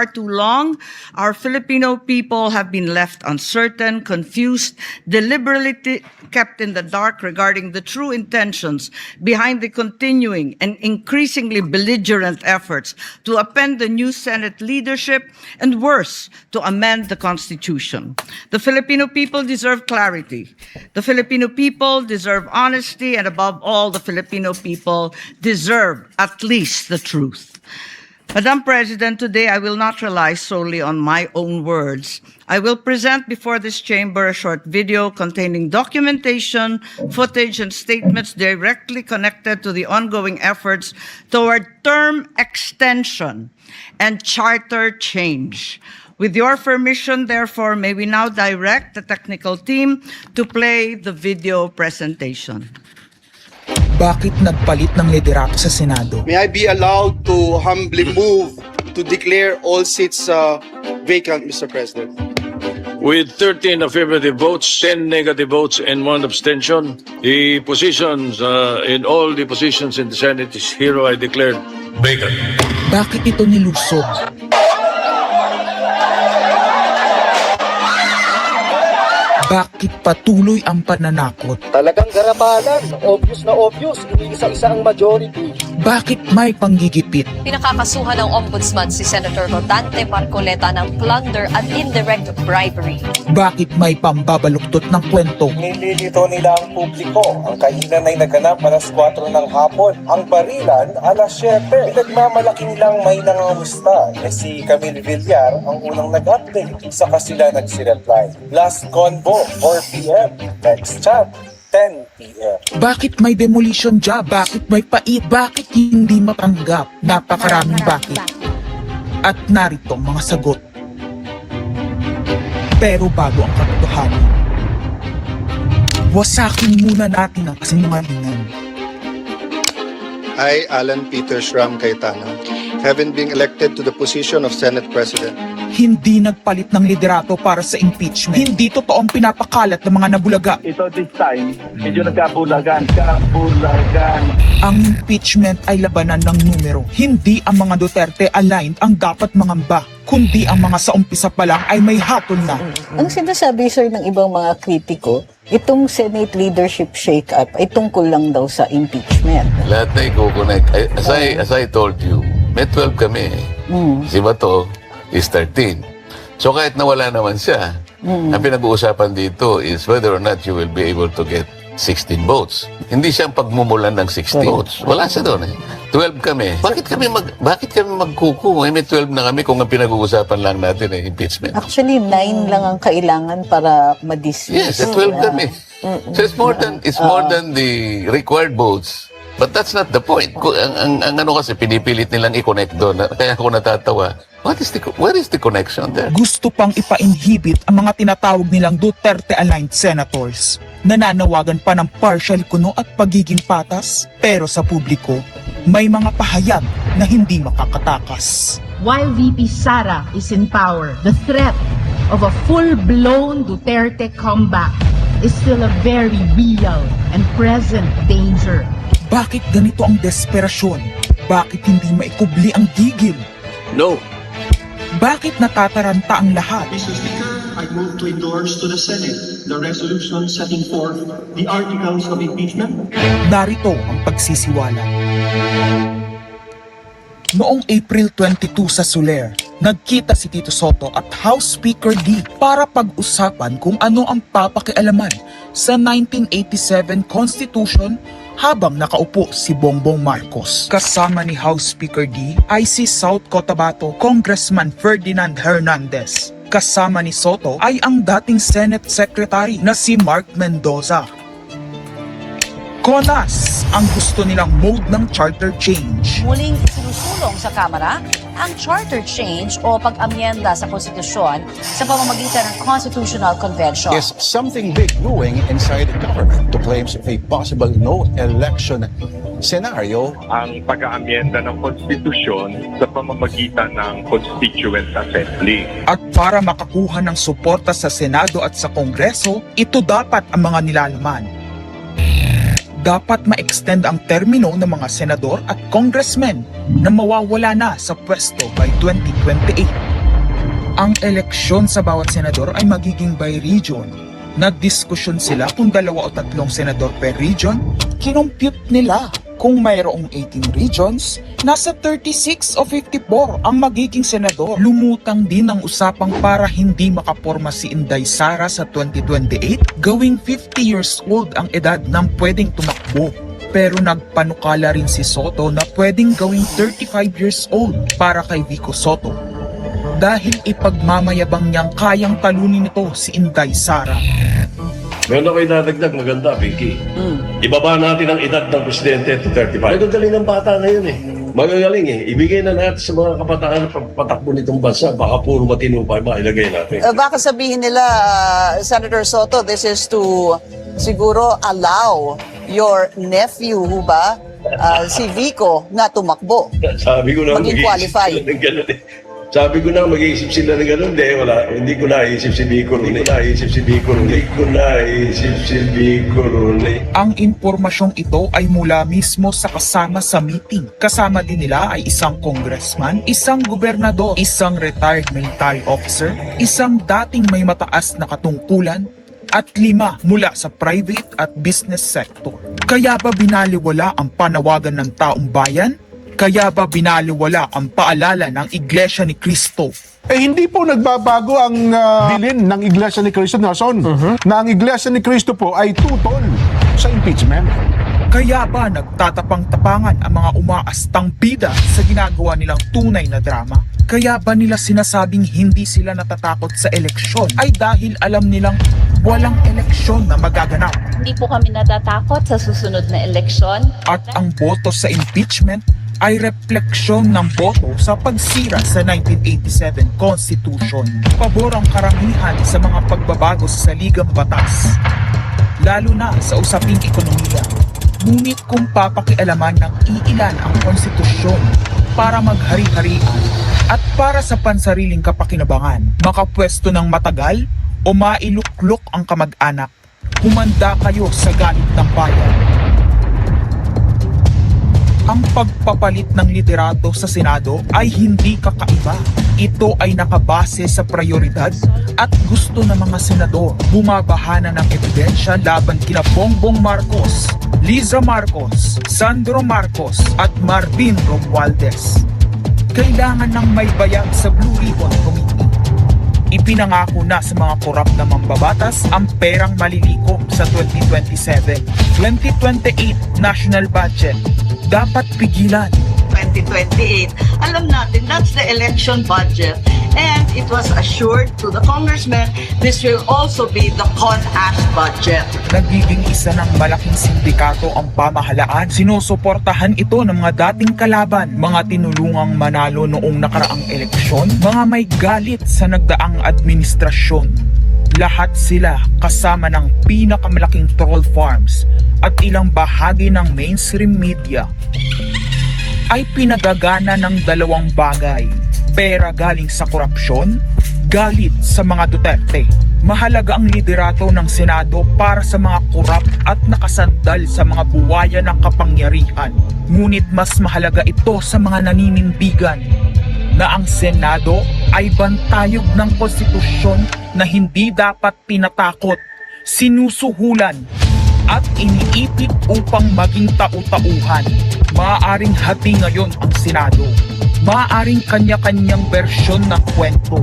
too long, our Filipino people have been left uncertain, confused, deliberately kept in the dark regarding the true intentions behind the continuing and increasingly belligerent efforts to upend the new Senate leadership and, worse, to amend the Constitution. The Filipino people deserve clarity. The Filipino people deserve honesty, and above all, the Filipino people deserve at least the truth. Madam President, today I will not rely solely on my own words. I will present before this chamber a short video containing documentation, footage, and statements directly connected to the ongoing efforts toward term extension and charter change. With your permission, therefore, may we now direct the technical team to play the video presentation. Bakit nagpalit ng liderato sa Senado? May I be allowed to humbly move to declare all seats vacant, Mr. President? With 13 affirmative votes, 10 negative votes, and 1 abstention, the positions in all the positions in the Senate is hereby declared vacant. Bakit ito nilusog? Bakit patuloy ang pananakot? Talagang garabalan, obvious na obvious, iniisa-isa ang majority. Bakit may panggigipit? Pinakakasuhan ng Ombudsman si Senator Rodante Marcoleta ng plunder at indirect bribery. Bakit may pambabaluktot ng kwento? Nililito nila ang publiko. Ang kainan ay naganap alas 4 ng hapon. Ang barilan alas 7. Pinagmamalaki nilang may nangangusta. Si Camille Villar ang unang nag-update. Saka sila nagsi-reply. Last convo, 4 p.m. Next chat, 10 p.m. Bakit may demolition job? Bakit may pait? Bakit hindi matanggap? Napakaraming bakit. At narito ang mga sagot. Pero bago ang katotohanan, wasakin muna natin ang kasinungalingan. I, Alan Peter Shram Cayetano, having been elected to the position of Senate President, Hindi nagpalit ng liderato para sa impeachment. Hindi totoong pinapakalat ng mga nabulaga. Ito this time, medyo nagkabulagan. Ang impeachment ay labanan ng numero. Hindi ang mga Duterte aligned ang dapat mangamba, kundi ang mga sa umpisa pa lang ay may hatol na. Ang sinasabi, sir, ng ibang mga kritiko, itong Senate leadership shake-up ay tungkol lang daw sa impeachment. Lahat na i-connect. As I told you, may 12 kami. Si Bato is 13. So kahit nawala naman siya, ang pinag-uusapan dito is whether or not you will be able to get 16 votes. Hindi siya ang pagmumulan ng 16 votes. Wala siya doon eh. 12 kami. Bakit kami magkuku? May 12 na kami kung ang pinag-uusapan lang natin eh, impeachment. Actually, 9 lang ang kailangan para ma-dismiss. Yes, 12 kami. So it's more than the required votes. But that's not the point. Ang ano kasi, pinipilit nilang i-connect doon. Kaya ako natatawa. Where is the connection there? Gusto pang ipa-inhibit ang mga tinatawag nilang Duterte-aligned senators. Nananawagan pa ng partial kuno at pagiging patas. Pero sa publiko, may mga pahayag na hindi makakatakas. While VP Sara is in power, the threat of a full-blown Duterte comeback is still a very real and present danger. Bakit ganito ang desperasyon? Bakit hindi maikubli ang gigil? No. Bakit natataranta ang lahat? Mr. Speaker, I move to endorse to the Senate the resolution setting forth the articles of impeachment. Narito ang pagsisiwala. Noong April 22 sa Soler, nagkita si Tito Soto at House Speaker D para pag-usapan kung ano ang papakialaman sa 1987 Constitution habang nakaupo si Bongbong Marcos. Kasama ni House Speaker D ay si South Cotabato Congressman Ferdinand Hernandez. Kasama ni Soto ay ang dating Senate Secretary na si Mark Mendoza. Konas ang gusto nilang mode ng charter change. Muling sinusulong sa Kamara ang charter change o pag-amyenda sa konstitusyon sa pamamagitan ng Constitutional Convention. Is something big brewing inside the government to claims of a possible no-election scenario. Ang pag-aamyenda ng konstitusyon sa pamamagitan ng Constituent Assembly. At para makakuha ng suporta sa Senado at sa Kongreso, ito dapat ang mga nilalaman. Dapat ma-extend ang termino ng mga senador at congressmen na mawawala na sa pwesto by 2028. Ang eleksyon sa bawat senador ay magiging by region. Nagdiskusyon sila kung 2 o 3 senador per region. Kinompute nila kung mayroong 18 regions, nasa 36 o 54 ang magiging senador. Lumutang din ang usapang para hindi makaporma si Inday Sara sa 2028, gawing 50 years old ang edad ng pwedeng tumakbo. Pero nagpanukala rin si Soto na pwedeng gawing 35 years old para kay Vico Soto. Dahil ipagmamayabang niyang kayang talunin ito si Inday Sara. Meron ako idadagdag maganda, Vicky. Ibaba natin ang edad ng presidente to 35. Magagaling ng bata ngayon eh. Magagaling eh. Ibigay na natin sa mga kabataan na pagpatakbo nitong bansa. Baka puro matino pa ilagay natin. Baka sabihin nila, Senator Soto, this is to siguro allow your nephew, ba, si Vico, na tumakbo. Sabi ko na Maging qualify. Sabi ko na mag-iisip sila ng gano'n. Hindi ko naisip si Vico Ronay. Ang impormasyong ito ay mula mismo sa kasama sa meeting. Kasama din nila ay isang congressman, isang gobernador, isang retired military officer, isang dating may mataas na katungkulan, at 5 mula sa private at business sector. Kaya ba binaliwala ang panawagan ng taong bayan? Kaya ba binaliwala ang paalala ng Iglesia ni Cristo? Hindi po nagbabago ang bilin ng Iglesia ni Cristo, Nelson, na ang Iglesia ni Cristo po ay tutol sa impeachment. Kaya ba nagtatapang-tapangan ang mga umaastang bida sa ginagawa nilang tunay na drama? Kaya ba nila sinasabing hindi sila natatakot sa eleksyon ay dahil alam nilang walang eleksyon na magaganap? Hindi po kami natatakot sa susunod na eleksyon. At ang boto sa impeachment ay refleksyon ng boto sa pagsira sa 1987 Constitution. Pabor ang karamihan sa mga pagbabago sa saligang batas, lalo na sa usaping ekonomiya. Ngunit kung papakialaman ng iilan ang konstitusyon para maghari-harian at para sa pansariling kapakinabangan, makapwesto ng matagal o mailuklok ang kamag-anak, humanda kayo sa galit ng bayan. Ang pagpapalit ng liderato sa Senado ay hindi kakaiba. Ito ay nakabase sa prioridad at gusto ng mga senador. Bumabahana ng ebidensya laban kina Bongbong Marcos, Liza Marcos, Sandro Marcos at Marvin Romualdez. Kailangan ng may bayag sa Blue Ribbon Committee. Ipinangako na sa mga korap na mambabatas ang perang malilikom sa 2027. 2028 national budget dapat pigilan. 2028, alam natin that's the election budget, and it was assured to the congressmen this will also be the CONAS budget. Nagiging isa ng malaking sindikato ang pamahalaan. Sinusuportahan ito ng mga dating kalaban, mga tinulungang manalo noong nakaraang eleksyon, mga may galit sa nagdaang administrasyon. Lahat sila kasama ng pinakamalaking troll farms at ilang bahagi ng mainstream media ay pinagagana ng 2 bagay: pera galing sa korupsyon, galit sa mga Duterte. Mahalaga ang liderato ng Senado para sa mga korap at nakasandal sa mga buwaya ng kapangyarihan. Ngunit mas mahalaga ito sa mga naninindigan na ang Senado ay bantayog ng konstitusyon na hindi dapat tinatakot, sinusuhulan at iniipit upang maging tau-tauhan. Maaaring hati ngayon ang Senado. Maaaring kanya-kanyang bersyon ng kwento.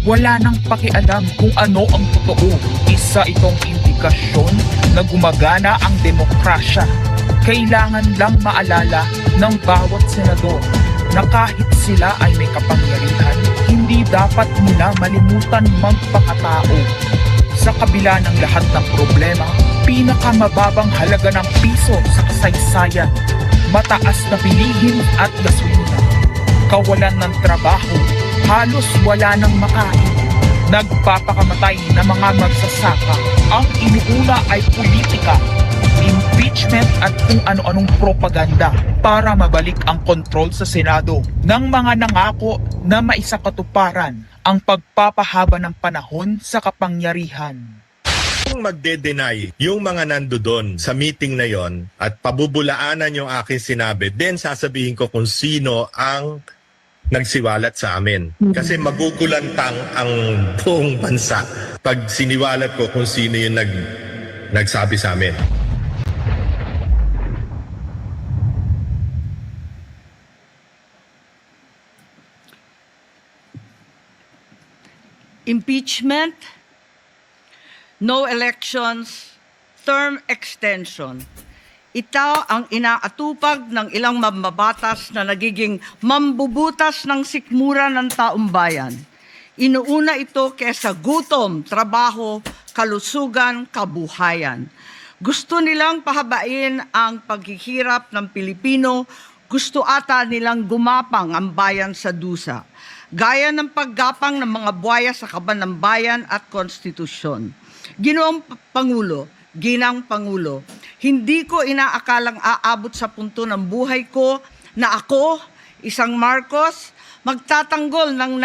Wala nang pakialam kung ano ang totoo. Isa itong indikasyon na gumagana ang demokrasya. Kailangan lang maalala ng bawat senador na kahit sila ay may kapangyarihan, hindi dapat nila malimutan magpakatao. Sa kabila ng lahat ng problema, pinakamababang halaga ng piso sa kasaysayan, mataas na bilihin at gasolina, kawalan ng trabaho, halos wala nang makain, nagpapakamatay na mga magsasaka. Ang inuuna ay politika, impeachment at kung ano-anong propaganda para mabalik ang kontrol sa Senado ng mga nangako na maisakatuparan ang pagpapahaba ng panahon sa kapangyarihan. Kung magde-deny yung mga nandoon sa meeting na yon at pabubulaanan yung aking sinabi, then sasabihin ko kung sino ang nagsiwalat sa amin. Kasi magugulantang ang buong bansa pag siniwalat ko kung sino yung nagsabi sa amin. Impeachment, no elections, term extension. Ito ang inaatupag ng ilang mambabatas na nagiging mambubutas ng sikmura ng taong bayan. Inuuna ito kesa gutom, trabaho, kalusugan, kabuhayan. Gusto nilang pahabain ang paghihirap ng Pilipino, gusto ata nilang gumapang ang bayan sa dusa, gaya ng paggapang ng mga buhaya sa kaban ng bayan at konstitusyon. Ginoong Pangulo, Ginang Pangulo, hindi ko inaakalang aabot sa punto ng buhay ko na ako, isang Marcos, magtatanggol ng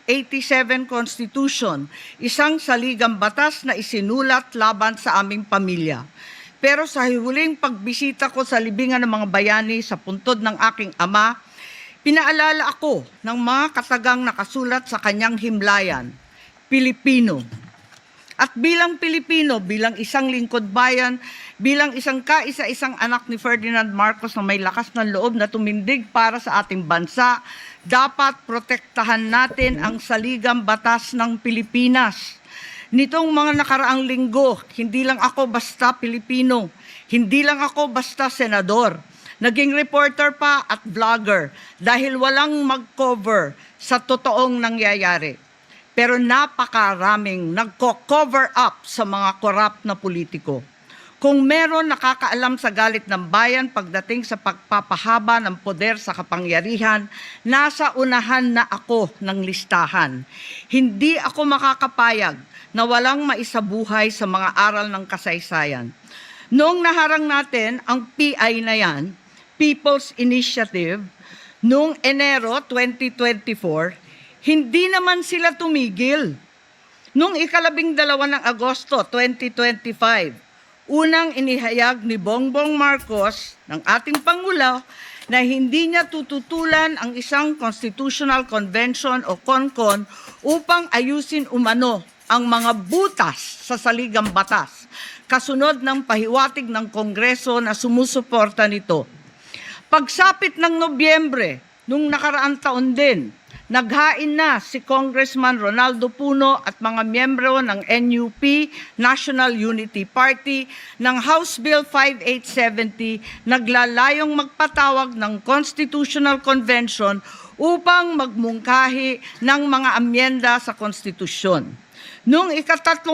1987 Constitution, isang saligang batas na isinulat laban sa aming pamilya. Pero sa huling pagbisita ko sa libingan ng mga bayani sa puntod ng aking ama, pinaalala ako ng mga katagang nakasulat sa kanyang himlayan, Pilipino. At bilang Pilipino, bilang isang lingkod bayan, bilang isang kaisa-isang anak ni Ferdinand Marcos na may lakas ng loob na tumindig para sa ating bansa, dapat protektahan natin ang saligang batas ng Pilipinas. Nitong mga nakaraang linggo, hindi lang ako basta Pilipino, hindi lang ako basta senador, naging reporter pa at vlogger dahil walang mag-cover sa totoong nangyayari. Pero napakaraming nagko-cover up sa mga korap na politiko. Kung meron nakakaalam sa galit ng bayan pagdating sa pagpapahaba ng poder sa kapangyarihan, nasa unahan na ako ng listahan. Hindi ako makakapayag na walang maisabuhay sa mga aral ng kasaysayan. Noong naharang natin ang PI na yan, People's Initiative, noong Enero 2024, hindi naman sila tumigil. Noong 12 ng Agosto 2025, unang inihayag ni Bongbong Marcos ng ating Pangulo na hindi niya tututulan ang isang Constitutional Convention o CONCON upang ayusin umano ang mga butas sa saligang batas, kasunod ng pahiwatig ng Kongreso na sumusuporta nito. Pagsapit ng Nobyembre, nung nakaraang taon din, naghain na si Congressman Ronaldo Puno at mga miyembro ng NUP, National Unity Party, ng House Bill 5870, naglalayong magpatawag ng Constitutional Convention upang magmungkahi ng mga amyenda sa konstitusyon. Noong 30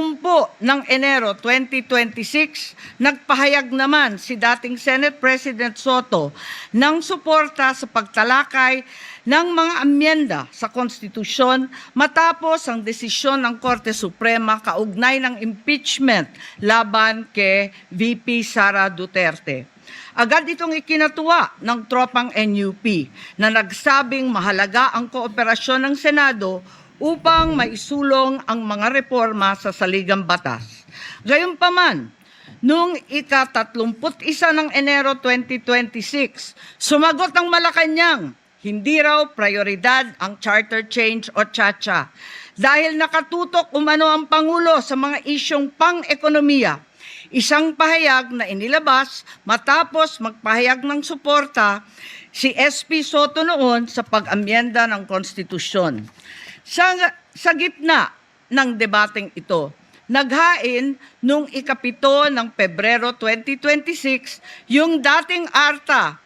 ng Enero 2026, nagpahayag naman si dating Senate President Soto ng suporta sa pagtalakay ng mga amyenda sa konstitusyon matapos ang desisyon ng Korte Suprema kaugnay ng impeachment laban kay VP Sara Duterte. Agad itong ikinatuwa ng tropang NUP na nagsabing mahalaga ang kooperasyon ng Senado upang maisulong ang mga reforma sa saligang batas. Gayunpaman, noong ika-31 ng Enero 2026, sumagot ang Malacanang, hindi raw prioridad ang charter change o CHACHA dahil nakatutok umano ang Pangulo sa mga isyong pang-ekonomiya. Isang pahayag na inilabas matapos magpahayag ng suporta si SP Soto noon sa pag-amyenda ng konstitusyon. Sa gitna ng debateng ito, naghain noong ika-7 ng Pebrero 2026 yung dating ARTA,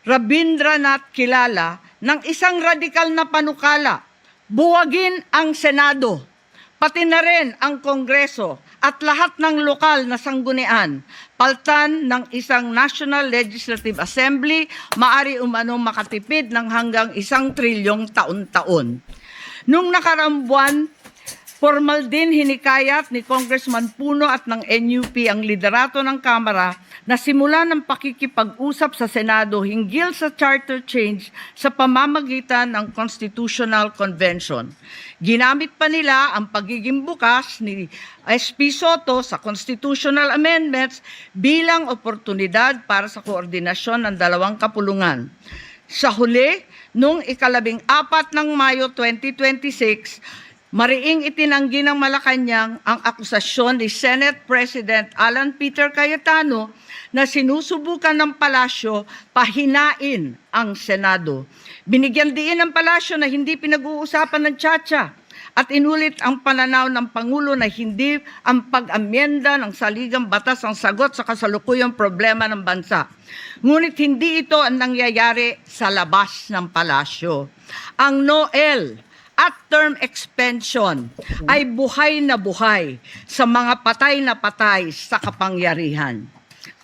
Rabindranath Kilala, ng isang radikal na panukala, buwagin ang Senado, pati na rin ang Kongreso at lahat ng lokal na sanggunian, paltan ng isang National Legislative Assembly, maari umanong makatipid ng hanggang 1 trilyong taon-taon. Noong nakaraang buwan, formal din hinikayat ni Congressman Puno at ng NUP ang liderato ng Kamara na simula ng pakikipag-usap sa Senado hinggil sa charter change sa pamamagitan ng Constitutional Convention. Ginamit pa nila ang pagiging bukas ni SP Soto sa constitutional amendments bilang oportunidad para sa koordinasyon ng dalawang kapulungan. Sa huli, noong 14 ng Mayo 2026, mariing itinanggi ng Malacanang ang akusasyon ni Senate President Alan Peter Cayetano na sinusubukan ng palasyo pahinain ang Senado. Binigyan diin ng palasyo na hindi pinag-uusapan ng Tsa-Tsa at inulit ang pananaw ng Pangulo na hindi ang pag-amyenda ng saligang batas ang sagot sa kasalukuyang problema ng bansa. Ngunit hindi ito ang nangyayari sa labas ng palasyo. Ang NOEL at term extension ay buhay na buhay sa mga patay na patay sa kapangyarihan.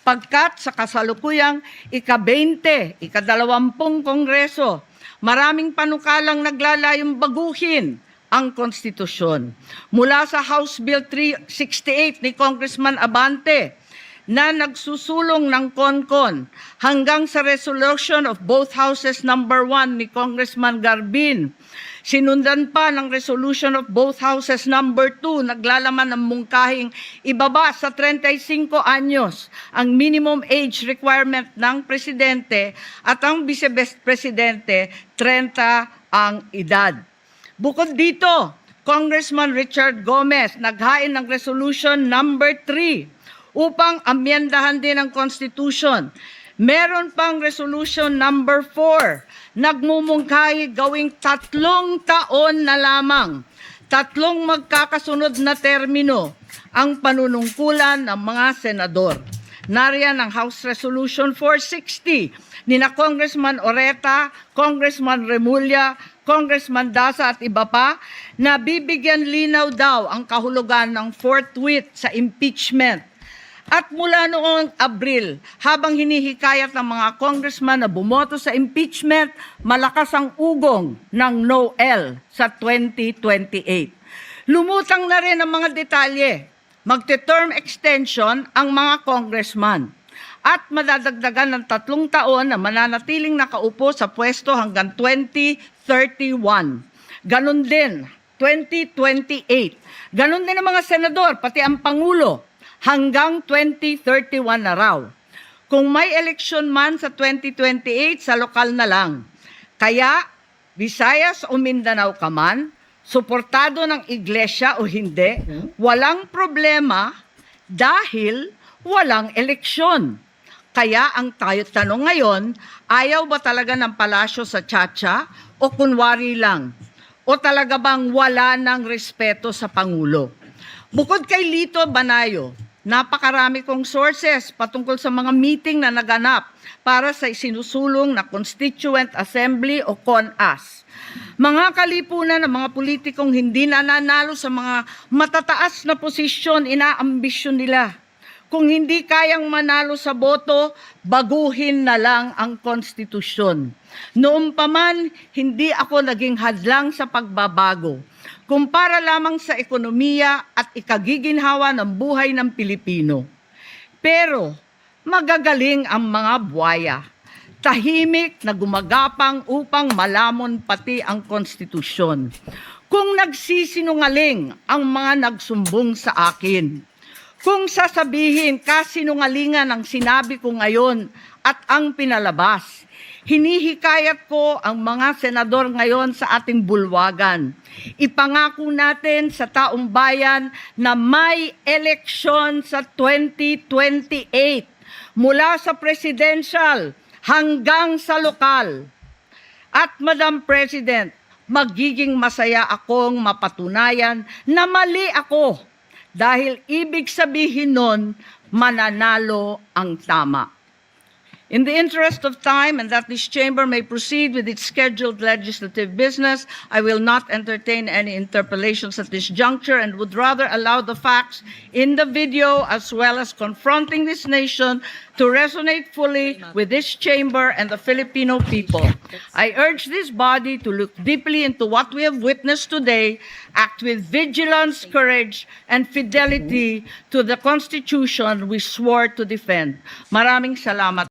Pagkat sa kasalukuyang ika-20, ika-20 Kongreso, maraming panukalang naglalayong baguhin ang konstitusyon. Mula sa House Bill 368 ni Congressman Abante na nagsusulong ng CONCON hanggang sa resolution of both houses number 1 ni Congressman Garbin. Sinundan pa ng resolution of both houses number 2 naglalaman ng mungkahing ibaba sa 35 anyos ang minimum age requirement ng presidente at ang vice-presidente 30 ang edad. Bukod dito, Congressman Richard Gomez naghain ng resolution number 3 upang amyendahan din ang Constitution. Meron pang resolution number 4, nagmumungkahi gawing 3 taon na lamang, 3 magkakasunod na termino ang panunungkulan ng mga senador. Nariyan ang House Resolution 460 ni na Congressman Oreta, Congressman Remulla, Congressman Daza at iba pa na bibigyan linaw daw ang kahulugan ng forthwith sa impeachment. At mula noong Abril, habang hinihikayat ng mga congressman na bumoto sa impeachment, malakas ang ugong ng NOEL sa 2028. Lumutang na rin ang mga detalye. Magte-term extension ang mga congressman at madadagdagan ng 3 taon na mananatiling nakaupo sa pwesto hanggang 2031. Ganon din, 2028. Ganon din ang mga senador, pati ang Pangulo, hanggang 2031 na raw. Kung may eleksyon man sa 2028, sa lokal na lang. Kaya, Visayas o Mindanao ka man, suportado ng iglesia o hindi, walang problema dahil walang eleksyon. Kaya ang tanong ngayon, ayaw ba talaga ng palasyo sa Tsa-Tsa o kunwari lang? O talaga bang wala ng respeto sa Pangulo? Bukod kay Lito Banayo, napakarami kong sources patungkol sa mga meeting na naganap para sa isinusulong na Constituent Assembly o CONAS. Mga kalipunan ng mga politikong hindi nananalo sa mga matataas na posisyon, inaambisyon nila. Kung hindi kayang manalo sa boto, baguhin na lang ang konstitusyon. Noon pa man, hindi ako naging hadlang sa pagbabago. Kumpara lamang sa ekonomiya at ikagiginhawa ng buhay ng Pilipino. Pero magagaling ang mga buwaya. Tahimik na gumagapang upang malamon pati ang konstitusyon. Kung nagsisinungaling ang mga nagsumbong sa akin, kung sasabihin kasinungalingan ang sinabi ko ngayon at ang pinalabas, hinihikayat ko ang mga senador ngayon sa ating bulwagan. Ipangako natin sa taong bayan na may eleksyon sa 2028 mula sa presidential hanggang sa lokal. At Madam President, magiging masaya akong mapatunayan na mali ako. Dahil ibig sabihin nun, mananalo ang tama. In the interest of time and that this chamber may proceed with its scheduled legislative business, I will not entertain any interpellations at this juncture and would rather allow the facts in the video as well as confronting this nation to resonate fully with this chamber and the Filipino people. I urge this body to look deeply into what we have witnessed today, act with vigilance, courage, and fidelity to the Constitution we swore to defend. Maraming salamat.